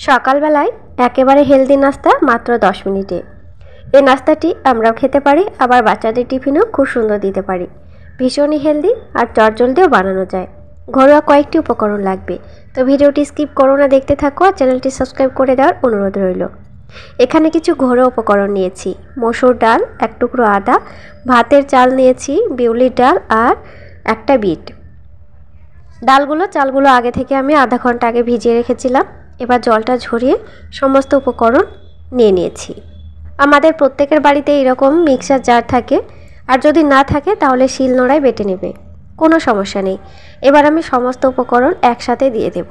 সকালবেলায় একেবারে হেলদি নাস্তা মাত্র 10 মিনিটে। এই নাস্তাটি আমরাও খেতে পারি, আবার বাচ্চাদের টিফিনেও খুব সুন্দর দিতে পারি। ভীষণই হেলদি আর চটজলদিও বানানো যায়। ঘরোয়া কয়েকটি উপকরণ লাগবে, তো ভিডিওটি স্কিপ করো না, দেখতে থাকো আর চ্যানেলটি সাবস্ক্রাইব করে দেওয়ার অনুরোধ রইল। এখানে কিছু ঘরোয়া উপকরণ নিয়েছি: মসুর ডাল, এক টুকরো আদা, ভাতের চাল নিয়েছি, বিউলির ডাল আর একটা বিট। চালগুলো আগে থেকে আমি আধা ঘন্টা আগে ভিজিয়ে রেখেছিলাম। এবার জলটা ঝরিয়ে সমস্ত উপকরণ নিয়ে নিয়েছি। আমাদের প্রত্যেকের বাড়িতে এরকম মিক্সার জার থাকে, আর যদি না থাকে তাহলে শিলনোড়ায় বেটে নেবে, কোনো সমস্যা নেই। এবার আমি সমস্ত উপকরণ একসাথে দিয়ে দেব।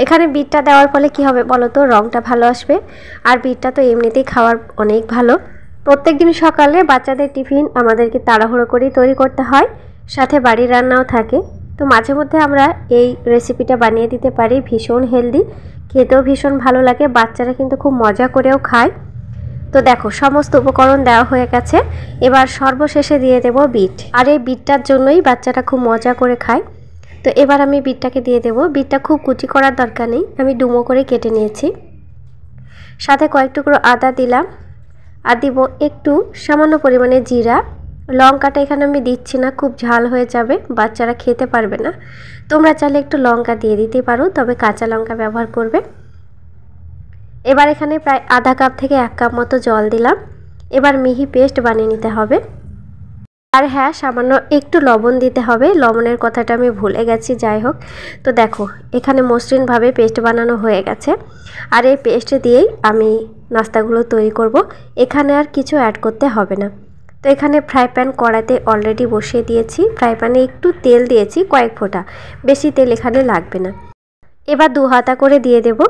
এখানে বিটটা দেওয়ার ফলে কি হবে বলো তো, রঙটা ভালো আসবে। আর বিটটা তো এমনিতেই খাওয়ার অনেক ভালো। প্রত্যেক দিন সকালে বাচ্চাদের টিফিন আমাদেরকে তাড়াহুড়ো করেই তৈরি করতে হয়, সাথে বাড়ির রান্নাও থাকে। তো মাঝে মধ্যে আমরা এই রেসিপিটা বানিয়ে দিতে পারি। ভীষণ হেলদি, খেতেও ভীষণ ভালো লাগে, বাচ্চারা কিন্তু খুব মজা করেও খায়। তো দেখো, সমস্ত উপকরণ দেওয়া হয়ে গেছে। এবার সর্বশেষে দিয়ে দেব বিট, আর এই বিটটার জন্যই বাচ্চারা খুব মজা করে খায়। তো এবার আমি বিটটাকে দিয়ে দেব। বিটটা খুব কুচি করার দরকার নেই, আমি ডুমো করে কেটে নিয়েছি। সাথে কয়েক টুকরো আদা দিলাম, আর দিব একটু সামান্য পরিমাণে জিরা। লঙ্কাটা এখানে আমি দিচ্ছি না, খুব ঝাল হয়ে যাবে, বাচ্চারা খেতে পারবে না। তোমরা চাইলে একটু লঙ্কা দিয়ে দিতে পারো, তবে কাঁচা লঙ্কা ব্যবহার করবে। এবার এখানে প্রায় আধা কাপ থেকে 1 কাপ মতো জল দিলাম। এবার মিহি পেস্ট বানিয়ে নিতে হবে। আর হ্যাঁ, সামান্য একটু লবণ দিতে হবে, লবণের কথাটা আমি ভুলে গেছি। যাই হোক, তো দেখো এখানে মসৃণভাবে পেস্ট বানানো হয়ে গেছে। আর এই পেস্ট দিয়েই আমি নাস্তাগুলো তৈরি করব। এখানে আর কিছু অ্যাড করতে হবে না। তো এখানে ফ্রাই প্যান কড়াইতে অলরেডি বসিয়ে দিয়েছি। ফ্রাই প্যানে একটু তেল দিয়েছি, কয়েক ফোঁটা, বেশি তেল এখানে লাগবে না। এবার 2 হাতা করে দিয়ে দেব।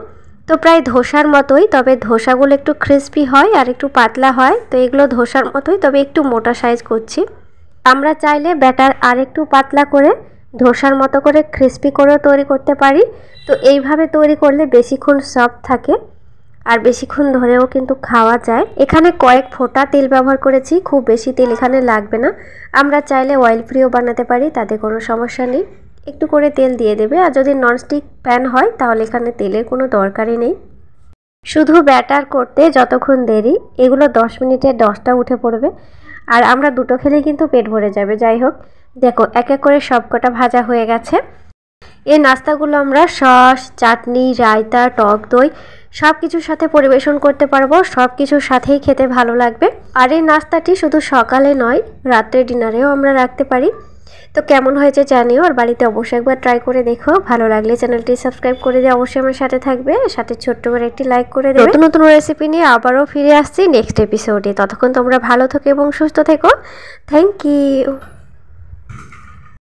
তো প্রায় ধোসার মতোই, তবে ধোসাগুলো একটু ক্রিস্পি হয় আর একটু পাতলা হয়। তো এগুলো ধোসার মতোই, তবে একটু মোটা সাইজ করছি। আমরা চাইলে ব্যাটার আর একটু পাতলা করে ধোসার মতো করে ক্রিস্পি করেও তৈরি করতে পারি। তো এইভাবে তৈরি করলে বেশিক্ষণ সফট থাকে আর বেশিক্ষণ ধরেও কিন্তু খাওয়া যায়। এখানে কয়েক ফোঁটা তেল ব্যবহার করেছি, খুব বেশি তেল এখানে লাগবে না। আমরা চাইলে অয়েল ফ্রিও বানাতে পারি, তাতে কোনো সমস্যা নেই। একটু করে তেল দিয়ে দেবে। আর যদি ননস্টিক প্যান হয় তাহলে এখানে তেলের কোনো দরকারই নেই। শুধু ব্যাটার করতে যতক্ষণ দেরি, এগুলো 10 মিনিটে 10টা উঠে পড়বে। আর আমরা দুটো খেলেই কিন্তু পেট ভরে যাবে। যাই হোক, দেখো এক এক করে সবকটা ভাজা হয়ে গেছে। এই নাস্তাগুলো আমরা সস, চাটনি, রায়তা, টক দই সব কিছুর সাথে পরিবেশন করতে পারবো। সব কিছুর সাথেই খেতে ভালো লাগবে। আর এই নাস্তাটি শুধু সকালে নয়, রাত্রে ডিনারেও আমরা রাখতে পারি। তো কেমন হয়েছে জানিও, আর বাড়িতে অবশ্যই একবার ট্রাই করে দেখো। ভালো লাগলে চ্যানেলটি সাবস্ক্রাইব করে দিয়ে অবশ্যই আমার সাথে থাকবে, সাথে ছোট্ট করে একটি লাইক করে দেবে। নতুন নতুন রেসিপি নিয়ে আবারও ফিরে আসছি নেক্সট এপিসোডে। ততক্ষণ তোমরা ভালো থেকো এবং সুস্থ থেকো। Thank you.